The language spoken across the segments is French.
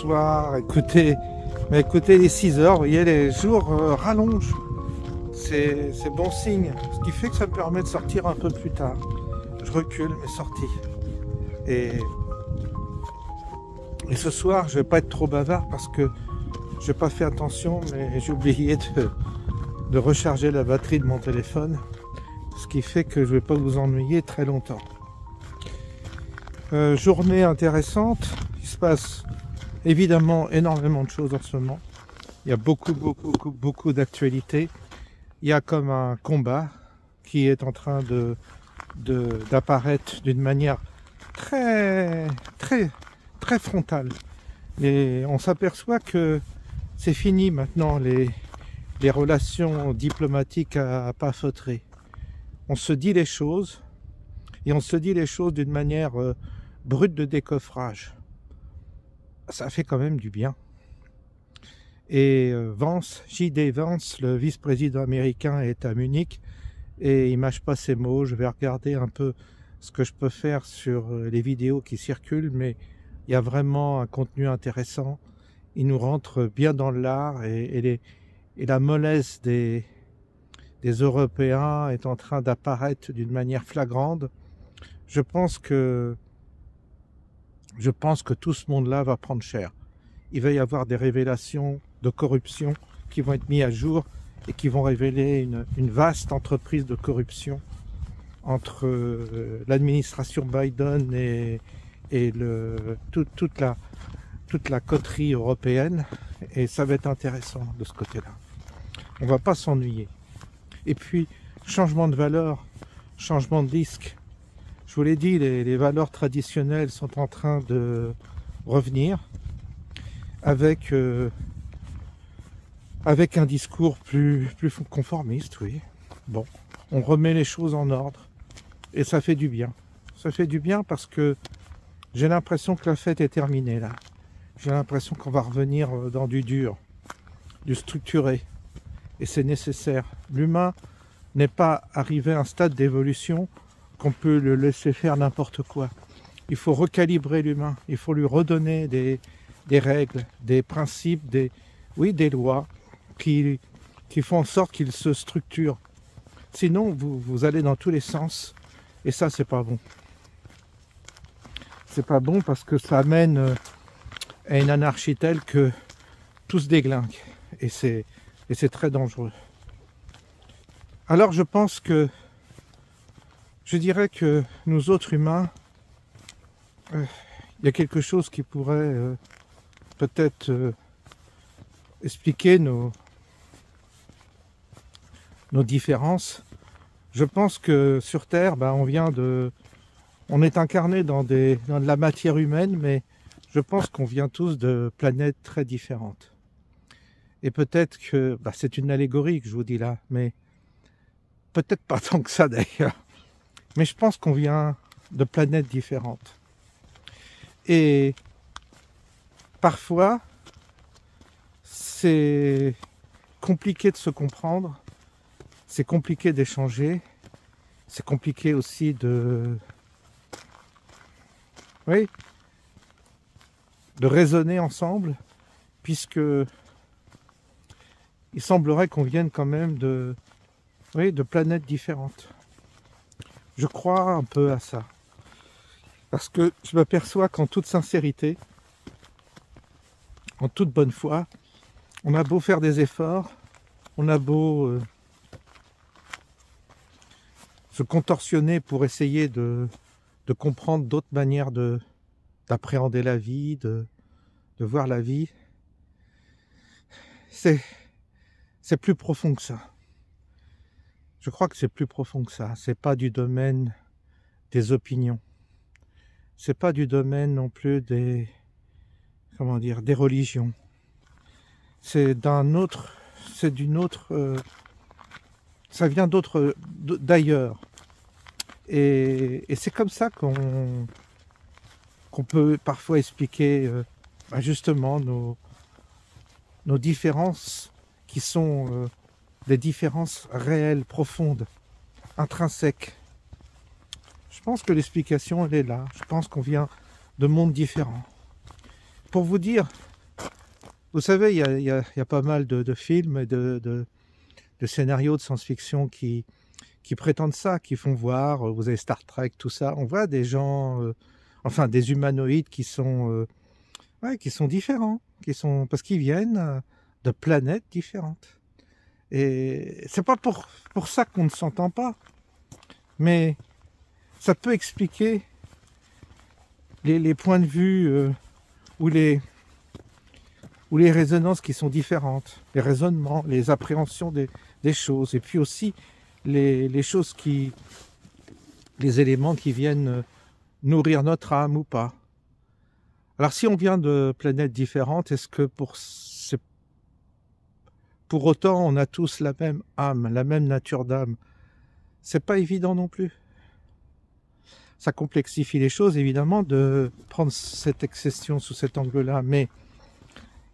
soir, écoutez les 6 heures, vous voyez, les jours rallongent. C'est bon signe, ce qui fait que ça me permet de sortir un peu plus tard. Je recule mes sorties. Et ce soir, je vais pas être trop bavard parce que j'ai pas fait attention, mais j'ai oublié de recharger la batterie de mon téléphone, ce qui fait que je vais pas vous ennuyer très longtemps. Journée intéressante, il se passe évidemment énormément de choses en ce moment. Il y a beaucoup d'actualités. Il y a comme un combat qui est en train d'apparaître d'une manière très frontale. Et on s'aperçoit que c'est fini maintenant les relations diplomatiques à pas feutrer. On se dit les choses, et on se dit les choses d'une manière brute de décoffrage. Ça fait quand même du bien. Et J.D. Vance, le vice-président américain, est à Munich et il mâche pas ses mots. Je vais regarder un peu ce que je peux faire sur les vidéos qui circulent, mais il y a vraiment un contenu intéressant. Il nous rentre bien dans l'art et la mollesse des Européens est en train d'apparaître d'une manière flagrante. Je pense que tout ce monde-là va prendre cher. Il va y avoir des révélations de corruption qui vont être mises à jour et qui vont révéler une vaste entreprise de corruption entre l'administration Biden et toute la coterie européenne, et ça va être intéressant de ce côté-là. On va pas s'ennuyer. Et puis, changement de valeur, changement de disque. Je vous l'ai dit, les valeurs traditionnelles sont en train de revenir avec un discours plus conformiste, oui. Bon, on remet les choses en ordre et ça fait du bien. Ça fait du bien parce que j'ai l'impression que la fête est terminée là. J'ai l'impression qu'on va revenir dans du dur, du structuré, et c'est nécessaire. L'humain n'est pas arrivé à un stade d'évolution qu'on peut le laisser faire n'importe quoi. Il faut recalibrer l'humain, il faut lui redonner des règles, des principes, des lois qui font en sorte qu'il se structure. Sinon, vous allez dans tous les sens, et ça, c'est pas bon. C'est pas bon parce que ça amène à une anarchie telle que tout se déglingue, et c'est très dangereux. Alors, je dirais que nous autres humains, il y a quelque chose qui pourrait peut-être expliquer nos différences. Je pense que sur Terre, on est incarné dans de la matière humaine, mais je pense qu'on vient tous de planètes très différentes. Et peut-être que, c'est une allégorie que je vous dis là, mais peut-être pas tant que ça d'ailleurs. Mais je pense qu'on vient de planètes différentes. Et parfois, c'est compliqué de se comprendre, c'est compliqué d'échanger, c'est compliqué aussi de raisonner ensemble, puisque il semblerait qu'on vienne quand même de planètes différentes. Je crois un peu à ça. Parce que je m'aperçois qu'en toute sincérité, en toute bonne foi, on a beau faire des efforts, on a beau se contorsionner pour essayer de comprendre d'autres manières d'appréhender la vie, de voir la vie, c'est plus profond que ça. Je crois que c'est plus profond que ça. C'est pas du domaine des opinions. C'est pas du domaine non plus des religions. C'est d'une autre, ça vient d'ailleurs. Et c'est comme ça qu'on peut parfois expliquer justement nos différences qui sont des différences réelles, profondes, intrinsèques. Je pense que l'explication, elle est là. Je pense qu'on vient de mondes différents. Pour vous dire, Vous savez, il y a pas mal de films et de scénarios de science-fiction qui prétendent ça, qui font voir, vous avez Star Trek, tout ça, on voit des gens, enfin des humanoïdes ouais, qui sont différents, parce qu'ils viennent de planètes différentes. Et c'est pas pour ça qu'on ne s'entend pas, mais ça peut expliquer les points de vue ou les résonances qui sont différentes, les raisonnements, les appréhensions des choses, et puis aussi les choses les éléments qui viennent nourrir notre âme ou pas. Alors si on vient de planètes différentes, est-ce que pour autant on a tous la même âme, la même nature d'âme? C'est pas évident non plus. Ça complexifie les choses évidemment de prendre cette question sous cet angle-là, mais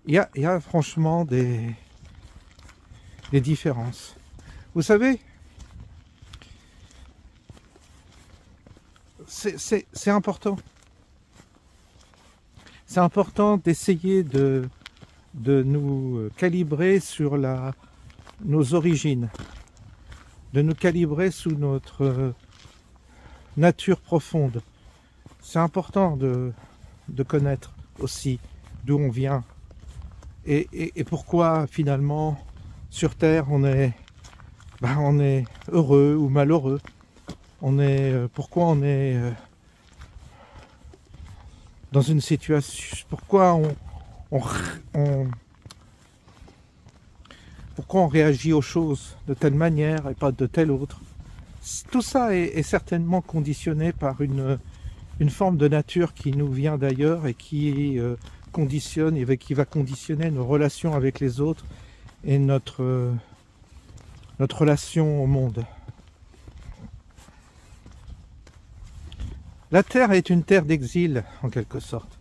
il y a franchement des différences. Vous savez, c'est important. C'est important d'essayer de nous calibrer sur nos origines, de nous calibrer sous notre nature profonde. C'est important de connaître aussi d'où on vient et pourquoi finalement sur Terre on est heureux ou malheureux. Pourquoi on est dans une situation, pourquoi on réagit aux choses de telle manière et pas de telle autre. Tout ça est certainement conditionné par une forme de nature qui nous vient d'ailleurs et qui va conditionner nos relations avec les autres et notre relation au monde. La Terre est une terre d'exil, en quelque sorte.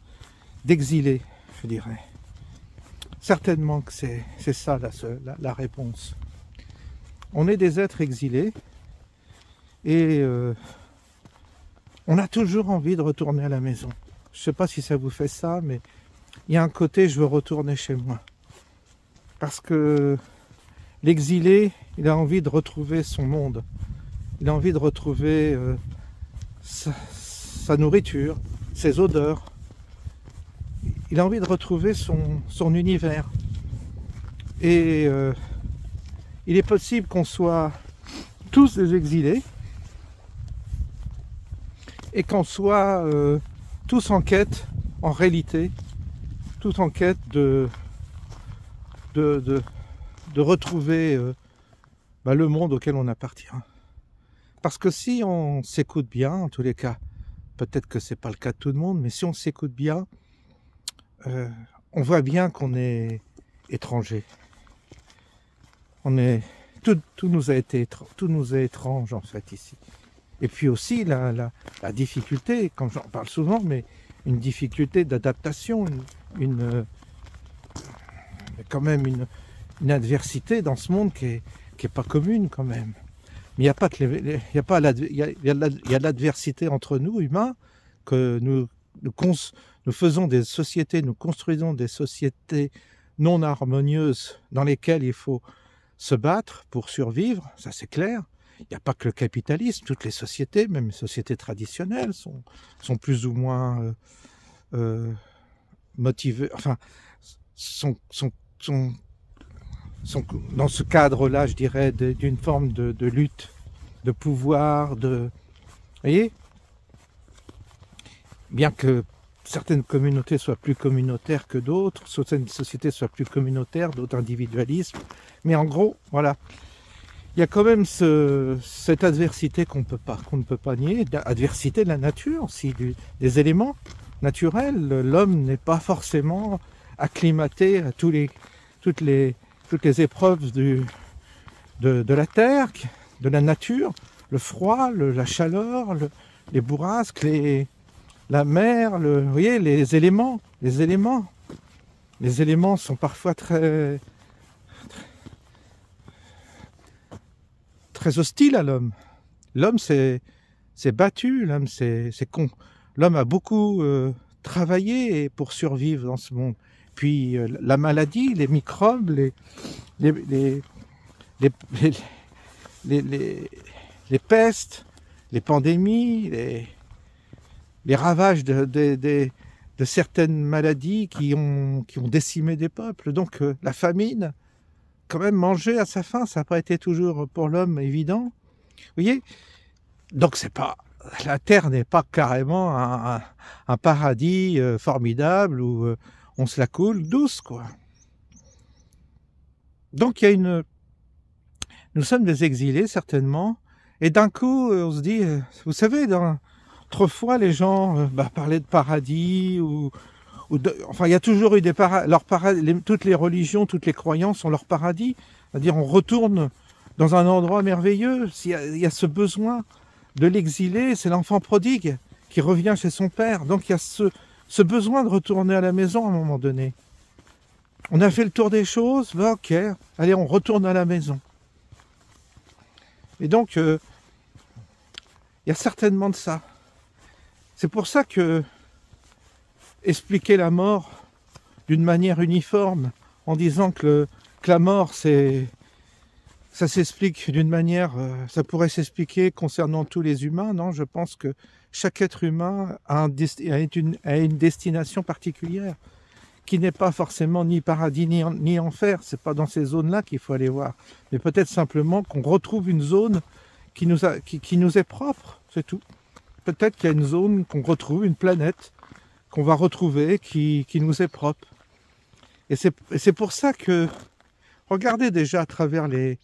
D'exilés, je dirais. Certainement que c'est ça la réponse. On est des êtres exilés et on a toujours envie de retourner à la maison. Je ne sais pas si ça vous fait ça, mais il y a un côté, je veux retourner chez moi. Parce que l'exilé, il a envie de retrouver son monde. Il a envie de retrouver sa nourriture, ses odeurs. Il a envie de retrouver son univers. Et il est possible qu'on soit tous des exilés et qu'on soit tous en quête, en réalité, tous en quête de retrouver le monde auquel on appartient. Parce que si on s'écoute bien, en tous les cas, peut-être que c'est pas le cas de tout le monde, mais si on s'écoute bien, on voit bien qu'on est étranger. Tout nous est étrange en fait ici. Et puis aussi la difficulté, comme j'en parle souvent, mais une difficulté d'adaptation, quand même une adversité dans ce monde qui est pas commune quand même. Mais il y a l'adversité entre nous humains que nous faisons des sociétés, nous construisons des sociétés non harmonieuses dans lesquelles il faut se battre pour survivre, ça c'est clair. Il n'y a pas que le capitalisme, toutes les sociétés, même les sociétés traditionnelles, sont plus ou moins motivées, enfin, sont dans ce cadre-là, je dirais, d'une forme de lutte, de pouvoir, vous voyez, bien que certaines communautés soient plus communautaires que d'autres, certaines sociétés soient plus communautaires, d'autres individualisme, mais en gros, voilà. Il y a quand même cette adversité qu'on ne peut pas nier, adversité de la nature, aussi, des éléments naturels. L'homme n'est pas forcément acclimaté à toutes les épreuves de la terre, de la nature, le froid, la chaleur, les bourrasques, la mer, vous voyez, les éléments. Les éléments sont parfois très hostile à l'homme. L'homme s'est battu, l'homme a beaucoup travaillé pour survivre dans ce monde. puis la maladie, les microbes, les, les, les, les, les pestes, les pandémies, les ravages de certaines maladies qui ont décimé des peuples. Donc la famine, quand même manger à sa faim, ça n'a pas été toujours pour l'homme évident. Vous voyez? Donc c'est pas, la Terre n'est pas carrément un paradis formidable où on se la coule douce, quoi. Donc il y a nous sommes des exilés certainement, et d'un coup on se dit, vous savez, autrefois les gens parlaient de paradis enfin il y a toujours eu toutes les religions, toutes les croyances ont leur paradis, c'est-à-dire on retourne dans un endroit merveilleux. Il y a ce besoin de l'exilé, c'est l'enfant prodigue qui revient chez son père. Donc il y a ce besoin de retourner à la maison à un moment donné. On a fait le tour des choses, ok, allez, on retourne à la maison. Et donc, il y a certainement de ça. C'est pour ça que expliquer la mort d'une manière uniforme, en disant que la mort, ça s'explique d'une manière, ça pourrait s'expliquer concernant tous les humains, non? Je pense que chaque être humain a une destination particulière, qui n'est pas forcément ni paradis ni enfer. C'est pas dans ces zones-là qu'il faut aller voir. Mais peut-être simplement qu'on retrouve une zone qui nous est propre, c'est tout. Peut-être qu'il y a une zone qu'on retrouve, une planète qu'on va retrouver qui nous est propre. Et c'est pour ça que, regardez déjà à travers les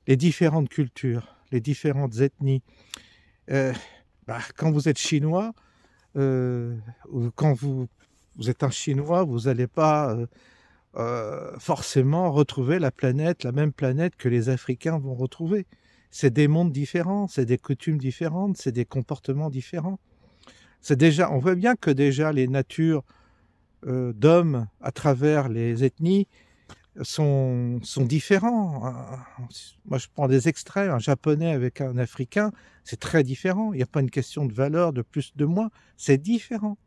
différentes cultures, les différentes ethnies. Quand vous êtes chinois, ou quand vous êtes un Chinois, vous n'allez pas forcément retrouver la même planète que les Africains vont retrouver. C'est des mondes différents, c'est des coutumes différentes, c'est des comportements différents. On voit bien que déjà les natures d'hommes à travers les ethnies sont différents. Moi, je prends des extraits, un Japonais avec un Africain, c'est très différent. Il n'y a pas une question de valeur, de plus, de moins, c'est différent.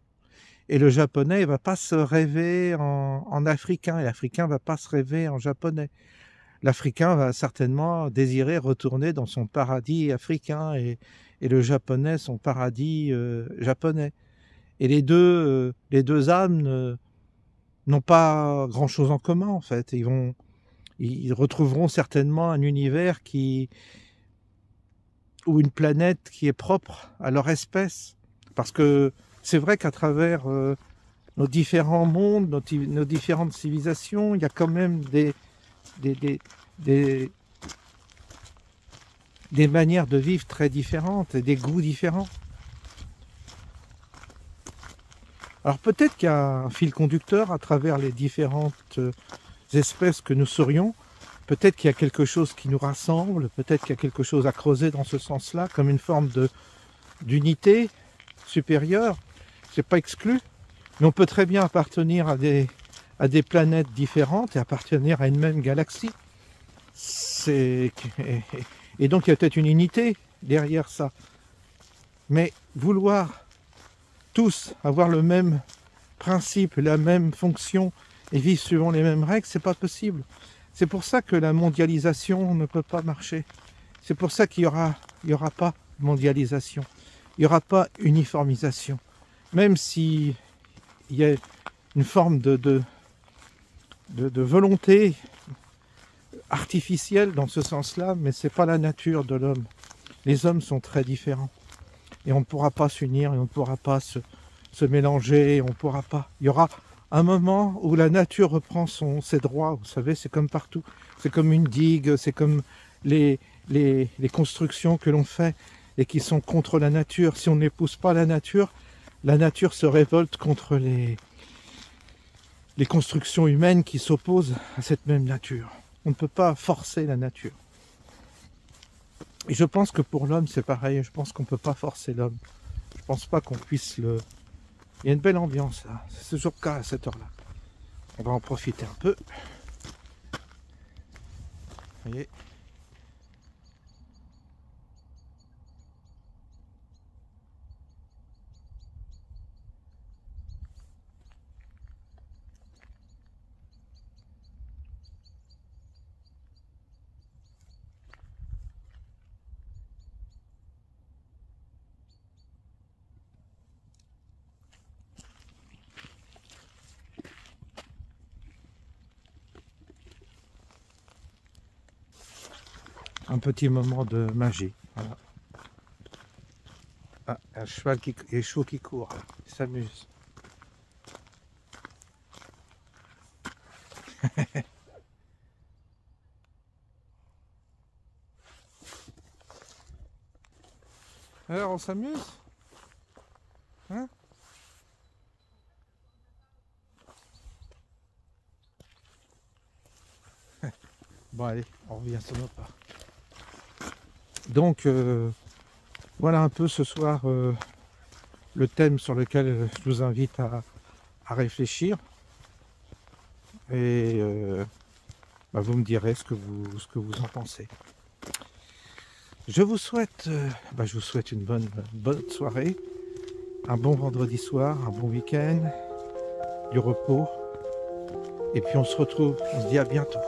Et le Japonais ne va pas se rêver en Africain, et l'Africain ne va pas se rêver en Japonais. L'Africain va certainement désirer retourner dans son paradis africain, et le Japonais son paradis japonais. Et les deux âmes n'ont pas grand-chose en commun, en fait. Ils retrouveront certainement un univers ou une planète qui est propre à leur espèce. Parce que c'est vrai qu'à travers nos différents mondes, nos différentes civilisations, il y a quand même des manières de vivre très différentes et des goûts différents. Alors peut-être qu'il y a un fil conducteur à travers les différentes espèces que nous serions. Peut-être qu'il y a quelque chose qui nous rassemble, peut-être qu'il y a quelque chose à creuser dans ce sens-là, comme une forme d'unité supérieure. C'est pas exclu, mais on peut très bien appartenir à des planètes différentes et appartenir à une même galaxie. Et donc il y a peut-être une unité derrière ça. Mais vouloir tous avoir le même principe, la même fonction et vivre suivant les mêmes règles, c'est pas possible. C'est pour ça que la mondialisation ne peut pas marcher. C'est pour ça qu'il y aura pas mondialisation. Il n'y aura pas uniformisation. Même s'il y a une forme de volonté artificielle dans ce sens-là, mais ce n'est pas la nature de l'homme. Les hommes sont très différents. Et on ne pourra pas s'unir, et on ne pourra pas se mélanger, on pourra pas. Il y aura un moment où la nature reprend ses droits, vous savez, c'est comme partout. C'est comme une digue, c'est comme les constructions que l'on fait et qui sont contre la nature. Si on n'épouse pas la nature se révolte contre les constructions humaines qui s'opposent à cette même nature. On ne peut pas forcer la nature. Et je pense que pour l'homme, c'est pareil. Je pense qu'on ne peut pas forcer l'homme. Je ne pense pas qu'on puisse le... Il y a une belle ambiance là. C'est toujours le cas à cette heure-là. On va en profiter un peu. Vous voyez ? un petit moment de magie. Voilà. Ah, un cheval qui est chaud qui court, il s'amuse. Alors on s'amuse, hein? Bon allez, on revient sur nos pas. Donc voilà un peu ce soir le thème sur lequel je vous invite à réfléchir. Et vous me direz ce que vous en pensez. Je vous souhaite une bonne soirée, un bon vendredi soir, un bon week-end, du repos. Et puis on se retrouve, on se dit à bientôt.